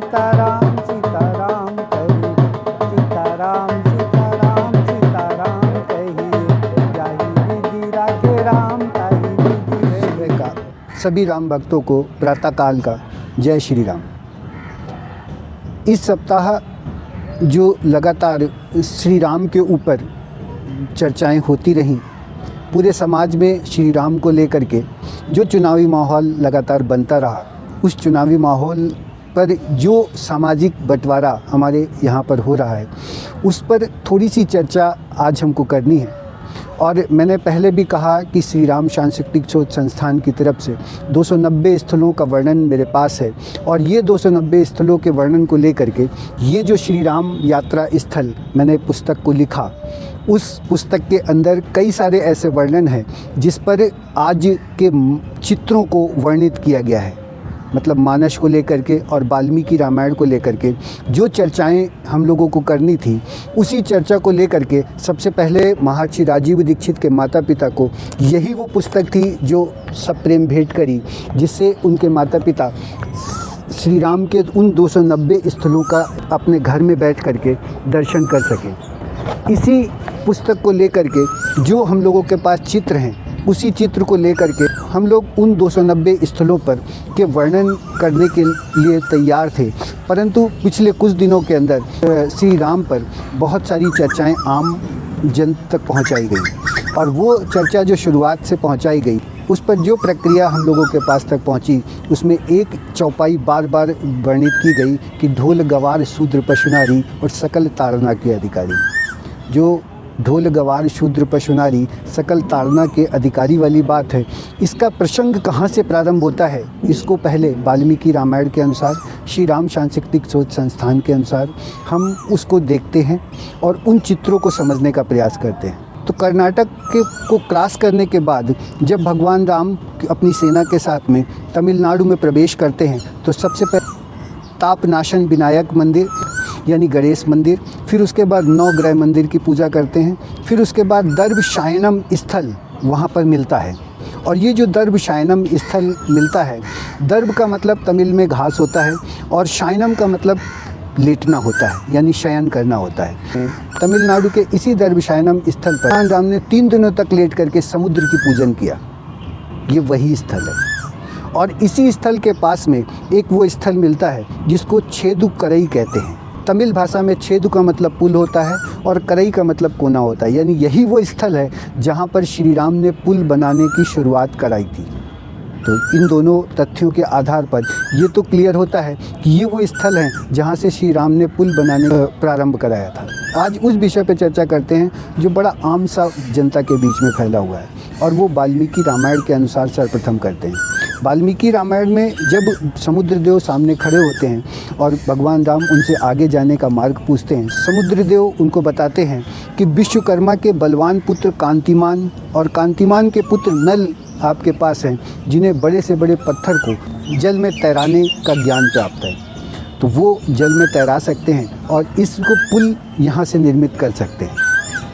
सीताराम सीताराम कहिए, सीताराम सीताराम सीताराम कहिए, जाहि विधि राखे राम ताहि विधि रहे। का सभी राम भक्तों को प्रातःकाल का जय श्री राम। इस सप्ताह जो लगातार श्री राम के ऊपर चर्चाएं होती रहीं, पूरे समाज में श्री राम को लेकर के जो चुनावी माहौल लगातार बनता रहा, उस चुनावी माहौल पर जो सामाजिक बंटवारा हमारे यहाँ पर हो रहा है, उस पर थोड़ी सी चर्चा आज हमको करनी है। और मैंने पहले भी कहा कि श्री राम सांस्कृतिक शोध संस्थान की तरफ से 290 स्थलों का वर्णन मेरे पास है, और ये 290 स्थलों के वर्णन को लेकर के ये जो श्री राम यात्रा स्थल मैंने पुस्तक को लिखा, उस पुस्तक के अंदर कई सारे ऐसे वर्णन हैं जिस पर आज के चित्रों को वर्णित किया गया है। मतलब मानस को लेकर के और वाल्मीकि रामायण को लेकर के जो चर्चाएं हम लोगों को करनी थी, उसी चर्चा को लेकर के सबसे पहले महर्षि राजीव दीक्षित के माता पिता को यही वो पुस्तक थी जो सप्रेम भेंट करी, जिससे उनके माता पिता श्री राम के उन 290 स्थलों का अपने घर में बैठ कर के दर्शन कर सकें। इसी पुस्तक को लेकर के जो हम लोगों के पास चित्र हैं, उसी चित्र को लेकर के हम लोग उन 290 स्थलों पर के वर्णन करने के लिए तैयार थे। परंतु पिछले कुछ दिनों के अंदर श्री राम पर बहुत सारी चर्चाएं आम जन तक पहुंचाई गई, और वो चर्चा जो शुरुआत से पहुंचाई गई, उस पर जो प्रक्रिया हम लोगों के पास तक पहुंची, उसमें एक चौपाई बार बार वर्णित की गई कि ढोल गवार शूद्र पशुनारी और सकल ताड़ना के अधिकारी। जो ढोल गवार शूद्र पशुनारी सकल ताड़ना के अधिकारी वाली बात है, इसका प्रसंग कहाँ से प्रारंभ होता है, इसको पहले वाल्मीकि रामायण के अनुसार, श्री राम सांस्कृतिक शोध संस्थान के अनुसार हम उसको देखते हैं और उन चित्रों को समझने का प्रयास करते हैं। तो कर्नाटक को क्रॉस करने के बाद जब भगवान राम अपनी सेना के साथ में तमिलनाडु में प्रवेश करते हैं, तो सबसे पहले तापनाशन विनायक मंदिर यानी गणेश मंदिर, फिर उसके बाद नवग्रह मंदिर की पूजा करते हैं, फिर उसके बाद दर्भशायनम स्थल वहाँ पर मिलता है। और ये जो दर्भशायनम स्थल मिलता है, दर्भ का मतलब तमिल में घास होता है और शायनम का मतलब लेटना होता है, यानी शयन करना होता है। तमिलनाडु के इसी दर्भशायनम स्थल पर भगवान राम ने 3 दिनों तक लेट करके समुद्र की पूजन किया। ये वही स्थल है। और इसी स्थल के पास में एक वो स्थल मिलता है जिसको छेदु करई कहते हैं। तमिल भाषा में छेदु का मतलब पुल होता है और करई का मतलब कोना होता है, यानी यही वो स्थल है जहाँ पर श्री राम ने पुल बनाने की शुरुआत कराई थी। तो इन दोनों तथ्यों के आधार पर ये तो क्लियर होता है कि ये वो स्थल है जहाँ से श्री राम ने पुल बनाने का प्रारंभ कराया था। आज उस विषय पर चर्चा करते हैं जो बड़ा आम सा जनता के बीच में फैला हुआ है, और वो वाल्मीकि रामायण के अनुसार सर्वप्रथम करते हैं। वाल्मीकि रामायण में जब समुद्रदेव सामने खड़े होते हैं और भगवान राम उनसे आगे जाने का मार्ग पूछते हैं, समुद्रदेव उनको बताते हैं कि विश्वकर्मा के बलवान पुत्र कांतिमान और कांतिमान के पुत्र नल आपके पास हैं, जिन्हें बड़े से बड़े पत्थर को जल में तैराने का ज्ञान प्राप्त है। तो वो जल में तैरा सकते हैं और इसको पुल यहाँ से निर्मित कर सकते हैं।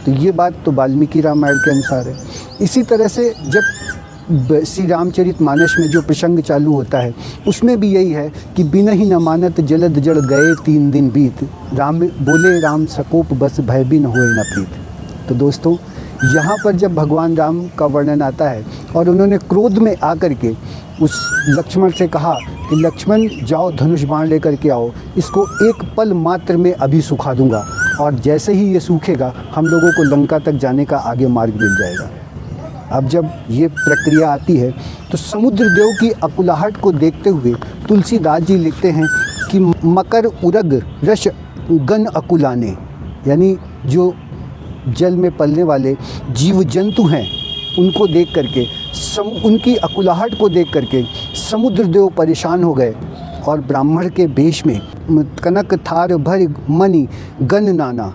तो ये बात तो वाल्मीकि रामायण के अनुसार है। इसी तरह से जब श्री रामचरितमानस में जो प्रसंग चालू होता है, उसमें भी यही है कि बिन ही न मानत जलद जड़ गए 3 दिन बीत, राम बोले राम सकोप बस भय बिन होए न प्रीत। तो दोस्तों, यहाँ पर जब भगवान राम का वर्णन आता है और उन्होंने क्रोध में आकर के उस लक्ष्मण से कहा कि लक्ष्मण जाओ धनुष बाण लेकर के आओ, इसको एक पल मात्र में अभी सुखा दूंगा, और जैसे ही ये सूखेगा हम लोगों को लंका तक जाने का आगे मार्ग मिल जाएगा। अब जब ये प्रक्रिया आती है तो समुद्रदेव की अकुलाहट को देखते हुए तुलसीदास जी लिखते हैं कि मकर उरग रस गन अकुलाने, यानी जो जल में पलने वाले जीव जंतु हैं उनको देख करके, उनकी अकुलाहट को देख करके समुद्रदेव परेशान हो गए और ब्राह्मण के वेश में कनक थार भर मणि गन नाना,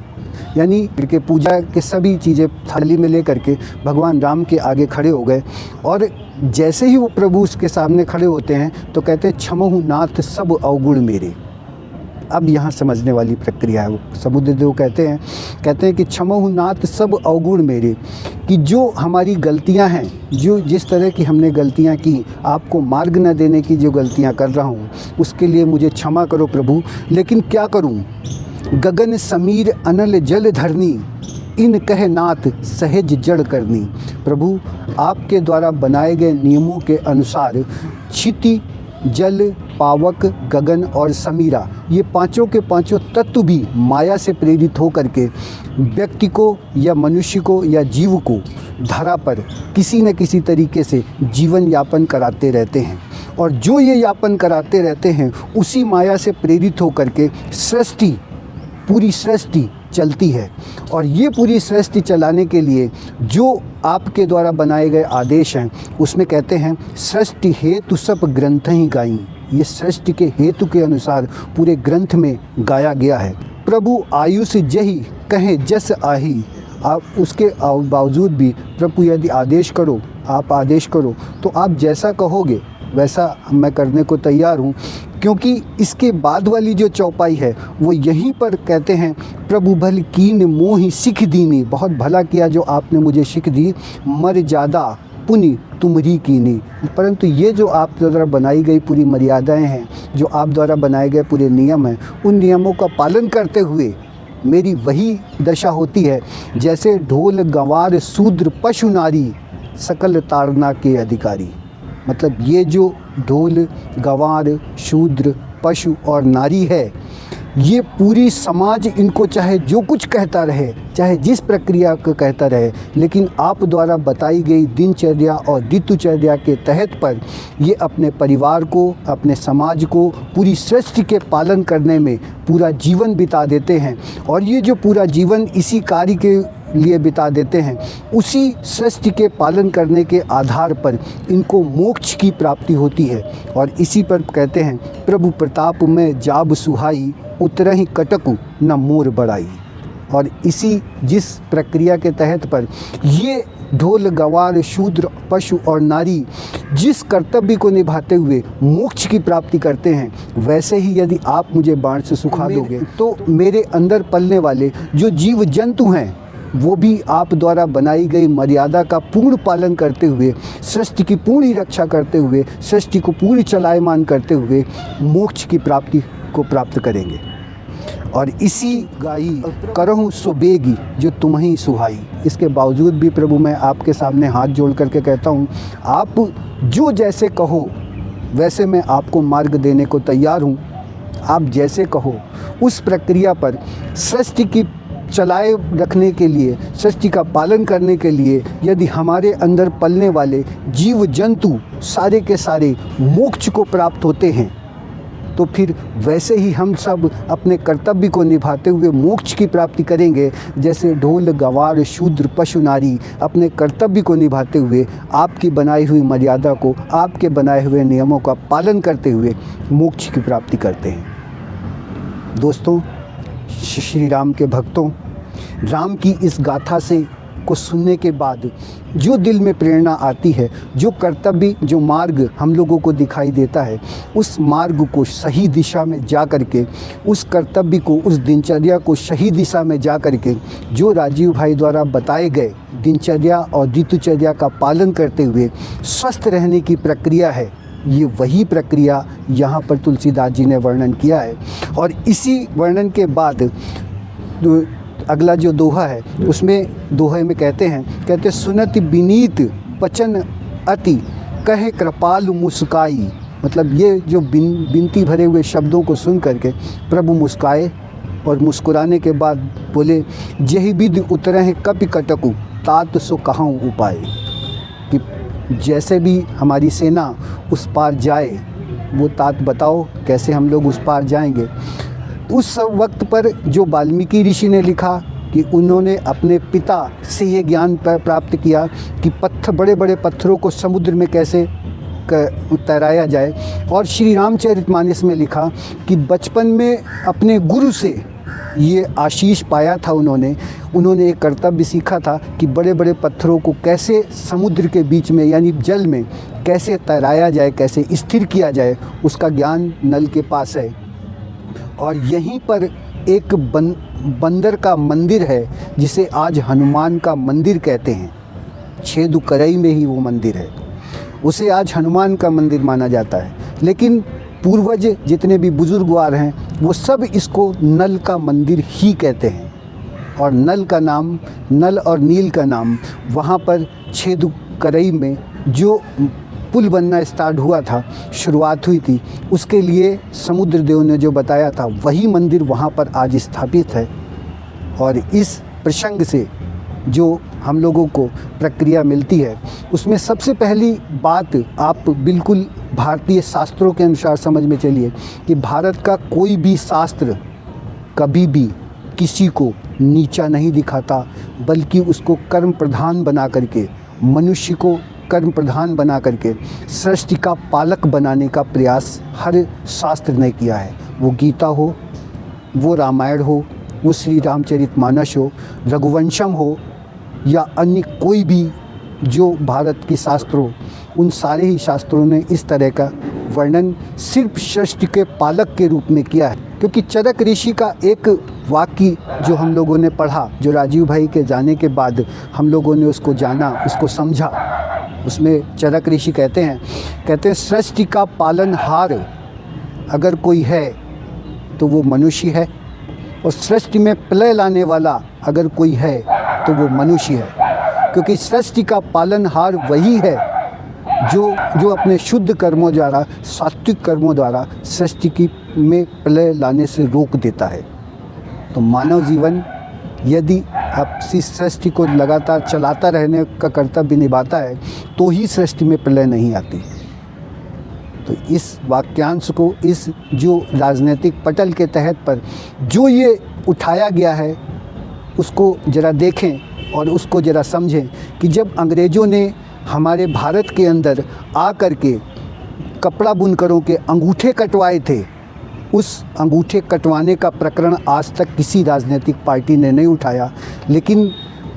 यानी के पूजा के सभी चीज़ें थाली में ले करके भगवान राम के आगे खड़े हो गए। और जैसे ही वो प्रभु उसके सामने खड़े होते हैं तो कहते हैं छमहु नाथ सब अवगुण मेरे, अब यहाँ समझने वाली प्रक्रिया है। वो समुद्रदेव कहते हैं कि क्षमहु नाथ सब अवगुण मेरे, कि जो हमारी गलतियाँ हैं, जो जिस तरह की हमने गलतियाँ की, आपको मार्ग न देने की जो गलतियाँ कर रहा हूँ, उसके लिए मुझे क्षमा करो प्रभु। लेकिन क्या करूँ, गगन समीर अनल जल धरनी, इन कह नाथ सहज जड़ करनी। प्रभु, आपके द्वारा बनाए गए नियमों के अनुसार क्षिति, जल, पावक, गगन और समीरा, ये पांचों के पांचों तत्व भी माया से प्रेरित होकर के व्यक्ति को या मनुष्य को या जीव को धरा पर किसी न किसी तरीके से जीवन यापन कराते रहते हैं। और जो ये यापन कराते रहते हैं, उसी माया से प्रेरित होकर के सृष्टि, पूरी सृष्टि चलती है। और ये पूरी सृष्टि चलाने के लिए जो आपके द्वारा बनाए गए आदेश हैं, उसमें कहते हैं सृष्टि हेतु सब ग्रंथ ही गाई। ये सृष्टि के हेतु के अनुसार पूरे ग्रंथ में गाया गया है। प्रभु आयुष जही कहें जस आही, आप उसके बावजूद भी प्रभु यदि आदेश करो, आप आदेश करो तो आप जैसा कहोगे वैसा मैं करने को तैयार हूँ। क्योंकि इसके बाद वाली जो चौपाई है वो यहीं पर कहते हैं, प्रभु भल कीन मोहि सिख दीनी, बहुत भला किया जो आपने मुझे सिख दी, मर ज़्यादा पुनि तुमरी कीनी। परंतु ये जो आप द्वारा बनाई गई पूरी मर्यादाएं हैं, जो आप द्वारा बनाए गए पूरे नियम हैं, उन नियमों का पालन करते हुए मेरी वही दशा होती है जैसे ढोल गंवार शूद्र पशु नारी सकल ताड़ना के अधिकारी। मतलब ये जो ढोल, गंवार, शूद्र, पशु और नारी है, ये पूरी समाज इनको चाहे जो कुछ कहता रहे, चाहे जिस प्रक्रिया को कहता रहे, लेकिन आप द्वारा बताई गई दिनचर्या और ऋतुचर्या के तहत पर ये अपने परिवार को, अपने समाज को, पूरी सृष्टि के पालन करने में पूरा जीवन बिता देते हैं। और ये जो पूरा जीवन इसी कार्य के लिए बिता देते हैं, उसी सृष्टि के पालन करने के आधार पर इनको मोक्ष की प्राप्ति होती है। और इसी पर कहते हैं, प्रभु प्रताप में जाब सुहाई, उतरहि कटकु न मोर बढ़ाई। और इसी जिस प्रक्रिया के तहत पर ये ढोल, गंवार, शूद्र, पशु और नारी जिस कर्तव्य को निभाते हुए मोक्ष की प्राप्ति करते हैं, वैसे ही यदि आप मुझे बाण से सुखा दोगे तो मेरे अंदर पलने वाले जो जीव जंतु हैं, वो भी आप द्वारा बनाई गई मर्यादा का पूर्ण पालन करते हुए, सृष्टि की पूरी रक्षा करते हुए, सृष्टि को पूरी चलायमान करते हुए मोक्ष की प्राप्ति को प्राप्त करेंगे। और इसी गाई करहूँ सुबेगी जो तुम्हें सुहाई। इसके बावजूद भी प्रभु मैं आपके सामने हाथ जोड़ करके कहता हूँ, आप जो जैसे कहो वैसे मैं आपको मार्ग देने को तैयार हूँ। आप जैसे कहो उस प्रक्रिया पर सृष्टि की चलाए रखने के लिए, सृष्टि का पालन करने के लिए यदि हमारे अंदर पलने वाले जीव जंतु सारे के सारे मोक्ष को प्राप्त होते हैं, तो फिर वैसे ही हम सब अपने कर्तव्य को निभाते हुए मोक्ष की प्राप्ति करेंगे। जैसे ढोल, गंवार, शूद्र, पशु, नारी अपने कर्तव्य को निभाते हुए आपकी बनाई हुई मर्यादा को, आपके बनाए हुए नियमों का पालन करते हुए मोक्ष की प्राप्ति करते हैं। दोस्तों, श्री राम के भक्तों, राम की इस गाथा से को सुनने के बाद जो दिल में प्रेरणा आती है, जो कर्तव्य, जो मार्ग हम लोगों को दिखाई देता है, उस मार्ग को सही दिशा में जा कर के, उस कर्तव्य को, उस दिनचर्या को सही दिशा में जा कर के जो राजीव भाई द्वारा बताए गए दिनचर्या और ऋतुचर्या का पालन करते हुए स्वस्थ रहने की प्रक्रिया है, ये वही प्रक्रिया यहाँ पर तुलसीदास जी ने वर्णन किया है। और इसी वर्णन के बाद अगला जो दोहा है, उसमें दोहे में कहते सुनत बिनीत बचन अति कहे कृपालु मुस्काई। मतलब ये जो बिनती भरे हुए शब्दों को सुन करके प्रभु मुस्काए और मुस्कुराने के बाद बोले, जही विधि उतरहि कपि कटकु तात सो कहाऊँ उपाय। कि जैसे भी हमारी सेना उस पार जाए, वो तात बताओ कैसे हम लोग उस पार जाएंगे। उस वक्त पर जो वाल्मीकि ऋषि ने लिखा कि उन्होंने अपने पिता से ये ज्ञान प्राप्त किया कि बड़े बड़े पत्थरों को समुद्र में कैसे तैराया जाए। और श्री रामचरितमानस में लिखा कि बचपन में अपने गुरु से ये आशीष पाया था, उन्होंने एक कर्तव्य सीखा था कि बड़े बड़े पत्थरों को कैसे समुद्र के बीच में यानी जल में कैसे तैराया जाए, कैसे स्थिर किया जाए, उसका ज्ञान नल के पास है। और यहीं पर एक बंदर का मंदिर है जिसे आज हनुमान का मंदिर कहते हैं। छेदुकरई में ही वो मंदिर है, उसे आज हनुमान का मंदिर माना जाता है। लेकिन पूर्वज जितने भी बुजुर्गवार हैं वो सब इसको नल का मंदिर ही कहते हैं। और नल का नाम, नल और नील का नाम वहाँ पर छेदुकरई में जो पुल बनना स्टार्ट हुआ था, शुरुआत हुई थी, उसके लिए समुद्र देव ने जो बताया था वही मंदिर वहाँ पर आज स्थापित है। और इस प्रसंग से जो हम लोगों को प्रक्रिया मिलती है उसमें सबसे पहली बात आप बिल्कुल भारतीय शास्त्रों के अनुसार समझ में चलिए कि भारत का कोई भी शास्त्र कभी भी किसी को नीचा नहीं दिखाता, बल्कि उसको कर्म प्रधान बना करके, मनुष्य को कर्म प्रधान बना करके सृष्टि का पालक बनाने का प्रयास हर शास्त्र ने किया है। वो गीता हो, वो रामायण हो, वो श्री रामचरितमानस हो, रघुवंशम हो या अन्य कोई भी जो भारत के शास्त्रों, उन सारे ही शास्त्रों ने इस तरह का वर्णन सिर्फ सृष्टि के पालक के रूप में किया है। क्योंकि चरक ऋषि का एक वाक्य जो हम लोगों ने पढ़ा, जो राजीव भाई के जाने के बाद हम लोगों ने उसको जाना, उसको समझा, उसमें चरक ऋषि कहते हैं सृष्टि का पालनहार अगर कोई है तो वो मनुष्य है, और सृष्टि में प्रलय लाने वाला अगर कोई है तो वो मनुष्य है। क्योंकि सृष्टि का पालनहार वही है जो अपने शुद्ध कर्मों द्वारा, सात्विक कर्मों द्वारा सृष्टि की में प्रलय लाने से रोक देता है। तो मानव जीवन यदि अपनी सृष्टि को लगातार चलाता रहने का कर्तव्य निभाता है तो ही सृष्टि में प्रलय नहीं आती। तो इस वाक्यांश को, इस जो राजनीतिक पटल के तहत पर जो ये उठाया गया है उसको ज़रा देखें और उसको ज़रा समझें कि जब अंग्रेज़ों ने हमारे भारत के अंदर आ कर के कपड़ा बुनकरों के अंगूठे कटवाए थे, उस अंगूठे कटवाने का प्रकरण आज तक किसी राजनीतिक पार्टी ने नहीं उठाया। लेकिन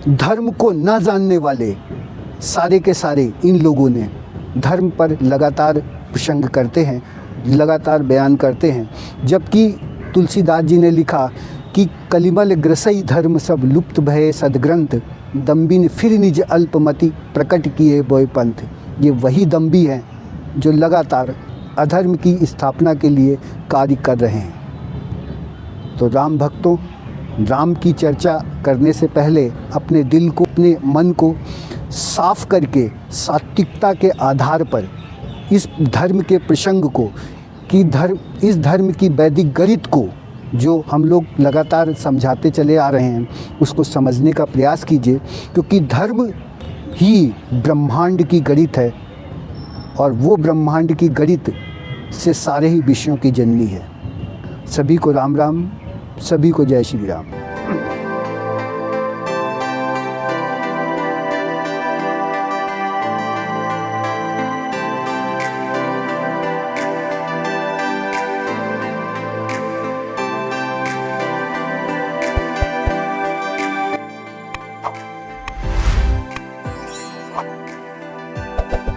धर्म को न जानने वाले सारे के सारे इन लोगों ने धर्म पर लगातार प्रसंग करते हैं, लगातार बयान करते हैं। जबकि तुलसीदास जी ने लिखा कि कलिमल ग्रसई धर्म सब लुप्त भये सदग्रंथ, दम्बिन फिर निज अल्पमति प्रकट किए बोय पंथ। ये वही दम्भी हैं जो लगातार अधर्म की स्थापना के लिए कार्य कर रहे हैं। तो राम भक्तों, राम की चर्चा करने से पहले अपने दिल को, अपने मन को साफ करके सात्विकता के आधार पर इस धर्म के प्रसंग को, कि इस धर्म की वैदिक गणित को जो हम लोग लगातार समझाते चले आ रहे हैं उसको समझने का प्रयास कीजिए। क्योंकि धर्म ही ब्रह्मांड की गणित है और वो ब्रह्मांड की गणित से सारे ही विषयों की जननी है। सभी को राम राम, सभी को जय श्री राम।